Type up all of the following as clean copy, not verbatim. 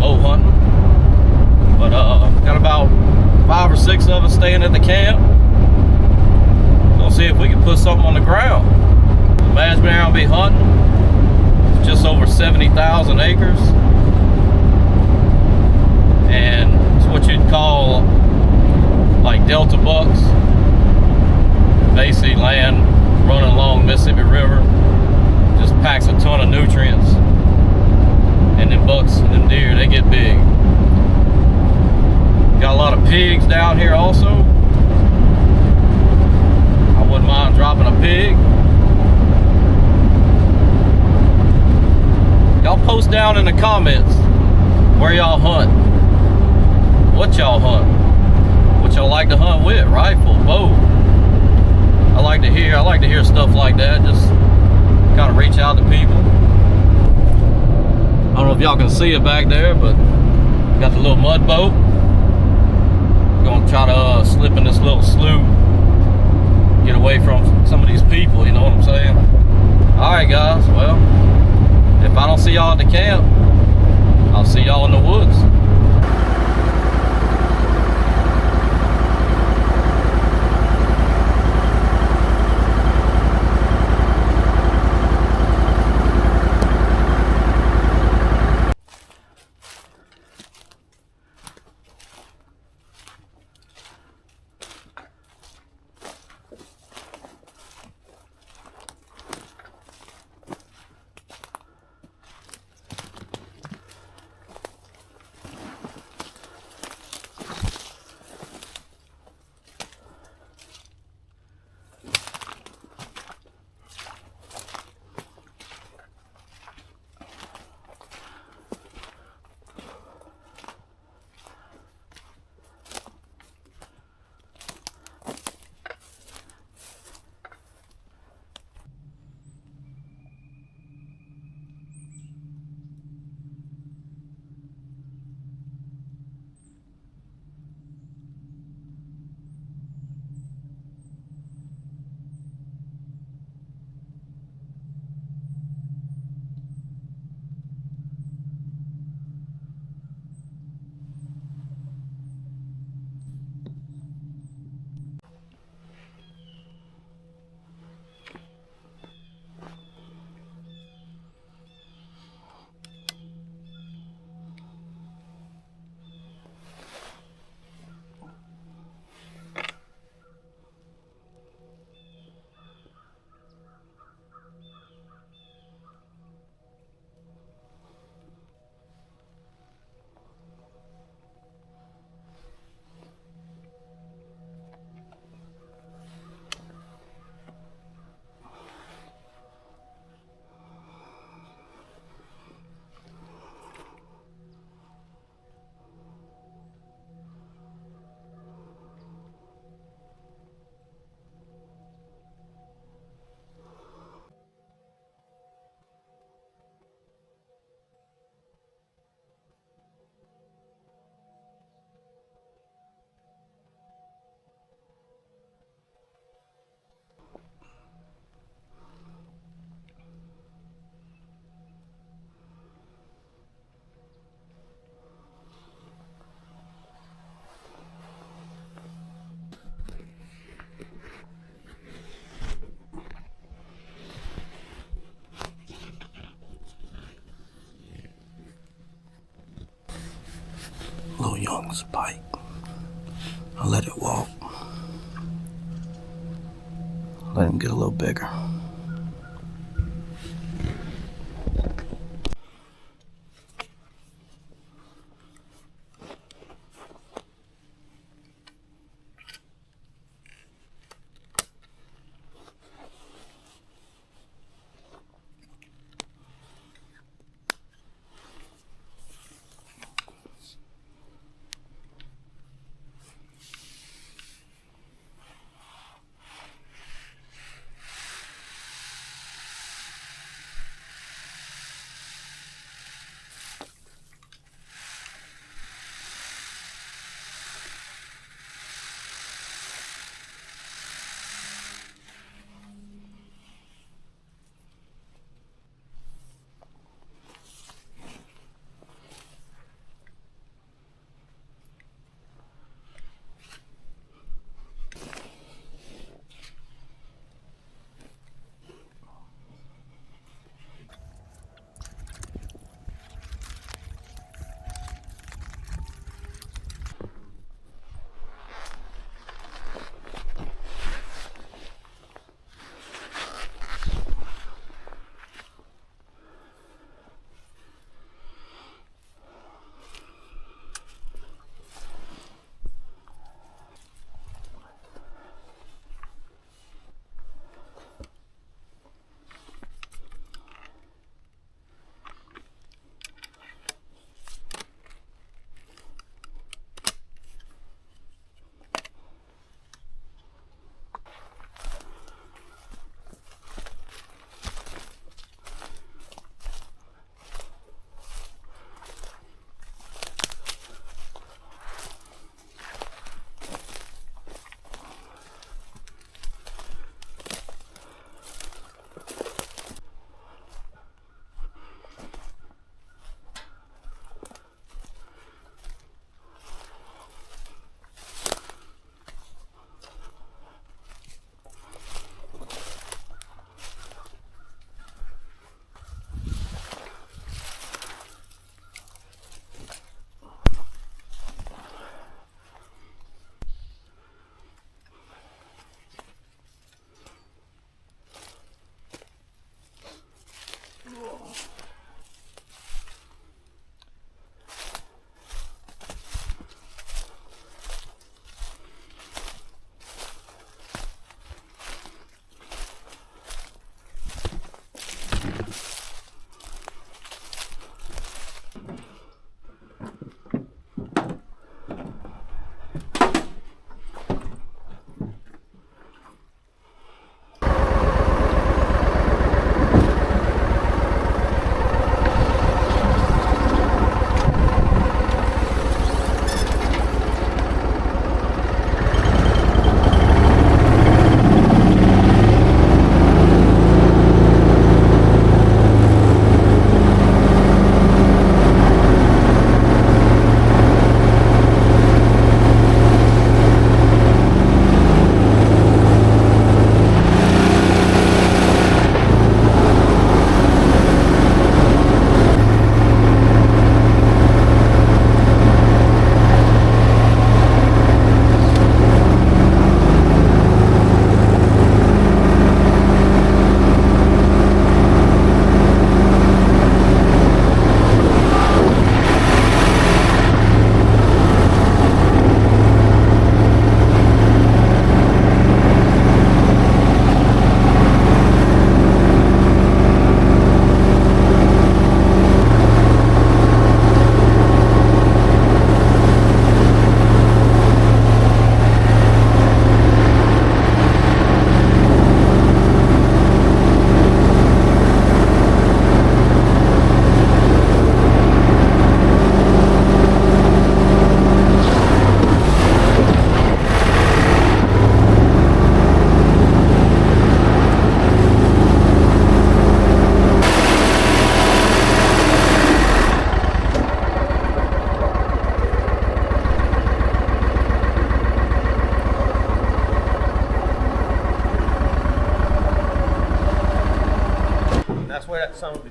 bow hunting. But got about 5 or 6 of us staying at the camp. Gonna see if we can put something on the ground. The man's been around be hunting. It's just over 70,000 acres. And it's what you'd call like Delta bucks. Basically land running along Mississippi River. Just packs a ton of nutrients. And then bucks and them deer, they get big. Got a lot of pigs down here also. I wouldn't mind dropping a pig. Y'all post down in the comments where y'all hunt. What y'all hunt. What y'all like to hunt with. Rifle, bow. I like to hear stuff like that. Just kind of reach out to people. I don't know if y'all can see it back there, but got the little mud boat. Gonna try to slip in this little slough, get away from some of these people, you know what I'm saying? Alright guys, well, if I don't see y'all at the camp, I'll see y'all in the woods. Little young spike. I let it walk. Let him get a little bigger.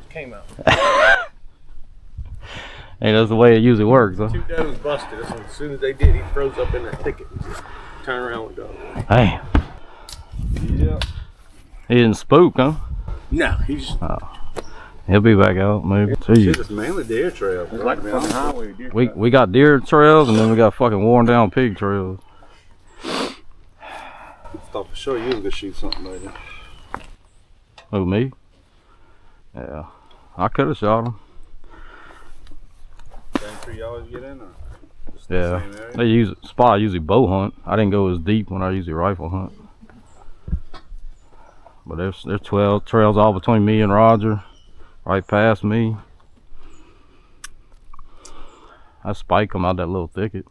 came out. Hey, that's the way it usually works, huh? Two does busted us, and as soon as they did, he froze up in that ticket and just turned around and go. Hey. Yeah. He didn't spook, huh? No, he's. He'll be back out, maybe. Shit, it's mainly deer trails. It's like on the highway. Deer we got deer trails, and then we got fucking worn down pig trails. I thought for sure you was gonna shoot something later. Who, me? Yeah. I could have shot him. Same tree you always get in, or just Yeah. the same area? They use spot. I usually bow hunt. I didn't go as deep when I usually rifle hunt. But there's 12 trails all between me and Roger, right past me. I spike them out that little thicket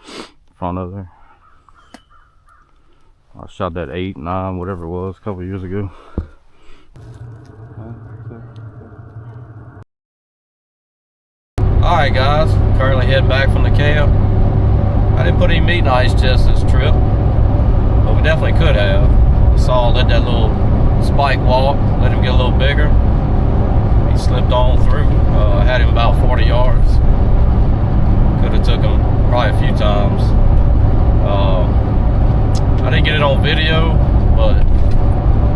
in front of there. I shot that 8, 9, whatever it was, a couple years ago. Alright guys, currently heading back from the camp. I didn't put any meat in the ice chest this trip, but we definitely could have. Saw, let that little spike walk, let him get a little bigger. He slipped on through. I had him about 40 yards. Could have took him probably a few times. I didn't get it on video, but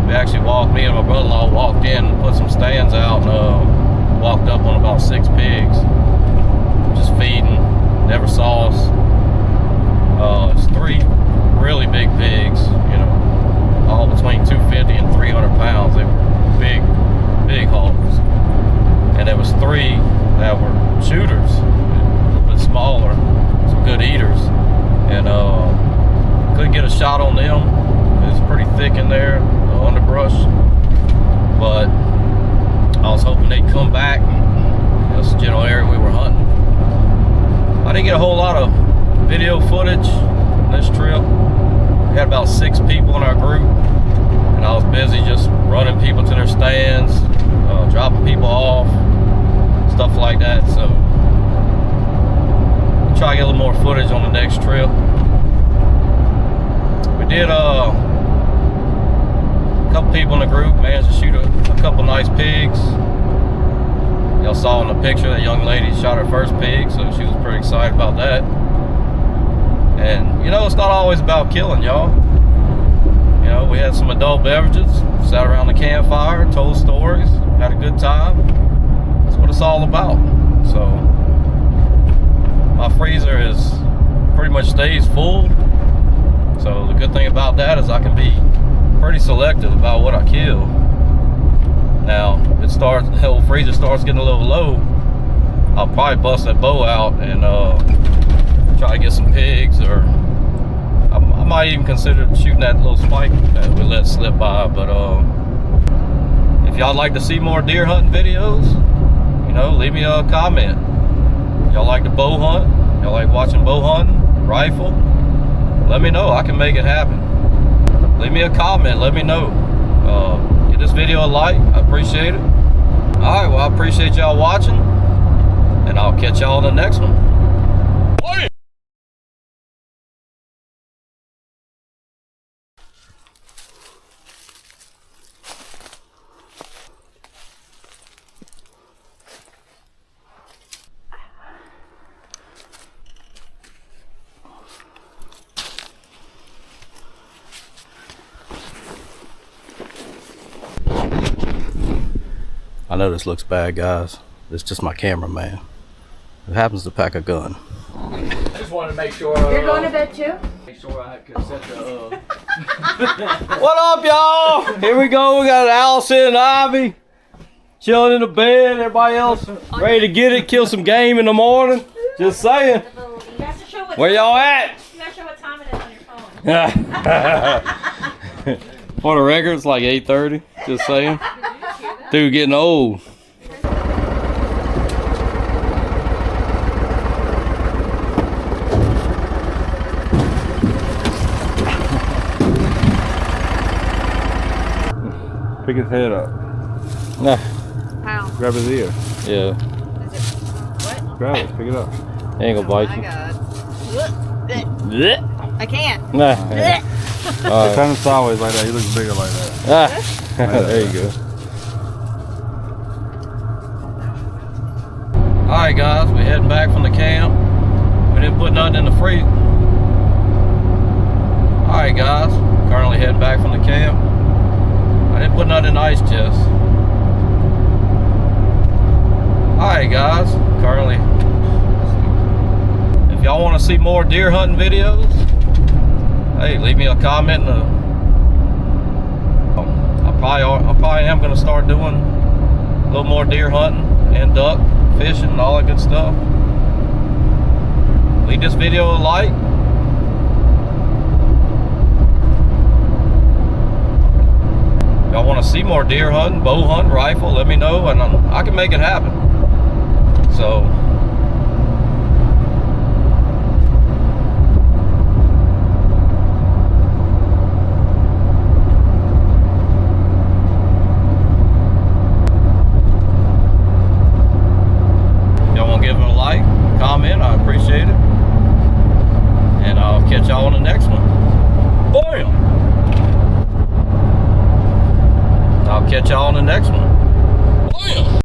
we actually walked, me and my brother-in-law walked in and put some stands out and walked up on about 6 pigs. Just feeding, never saw us. It's 3 really big pigs, you know, all between 250 and 300 pounds. They were big hogs. And there was 3 that were shooters, a little bit smaller, some good eaters. And couldn't get a shot on them. It's pretty thick in there, the underbrush. But I was hoping they'd come back. That's the general area we were hunting. I didn't get a whole lot of video footage on this trip. We had about 6 people in our group, and I was busy just running people to their stands, dropping people off, stuff like that. So I'll try to get a little more footage on the next trip. We did a couple people in the group managed to shoot a couple nice pigs. Y'all saw in the picture that young lady shot her first pig, so she was pretty excited about that. And you know, it's not always about killing, y'all. You know, we had some adult beverages, sat around the campfire, told stories, had a good time. That's what it's all about. So my freezer is pretty much stays full. So the good thing about that is I can be pretty selective about what I kill. Now, if the whole freezer starts getting a little low, I'll probably bust that bow out and try to get some pigs, or I might even consider shooting that little spike that we let slip by. But if y'all like to see more deer hunting videos, you know, leave me a comment. Y'all like to bow hunt? Y'all like watching bow hunting, rifle? Let me know. I can make it happen. Leave me a comment. Let me know. Give this video a like. I appreciate it. Alright, well, I appreciate y'all watching, and I'll catch y'all in the next one. I know this looks bad, guys. It's just my cameraman. It happens to pack a gun. I just wanted to make sure. You're going to bed too? Make sure I could set the. What up, y'all? Here we go. We got Allison and Ivy chilling in the bed. Everybody else ready to get it, kill some game in the morning. Just saying. You have to show what Where y'all at? You gotta show what time it is on your phone. For the record, it's like 8:30. Just saying. Dude, getting old. Pick his head up. Nah. How? Grab his ear. Yeah. Is it what? Grab it. Pick it up. He ain't gonna bite Oh you. my god. Blech. I can't. Nah. Turn him sideways like that. He looks bigger like that. Ah. There you go. put nothing in the freezer. Alright guys, currently heading back from the camp. I didn't put nothing in the ice chest. Alright guys, currently, if y'all want to see more deer hunting videos, hey, leave me a comment. I probably am going to start doing a little more deer hunting and duck fishing and all that good stuff. Leave this video a like. Y'all want to see more deer hunting, bow hunting, rifle, let me know, and I can make it happen. So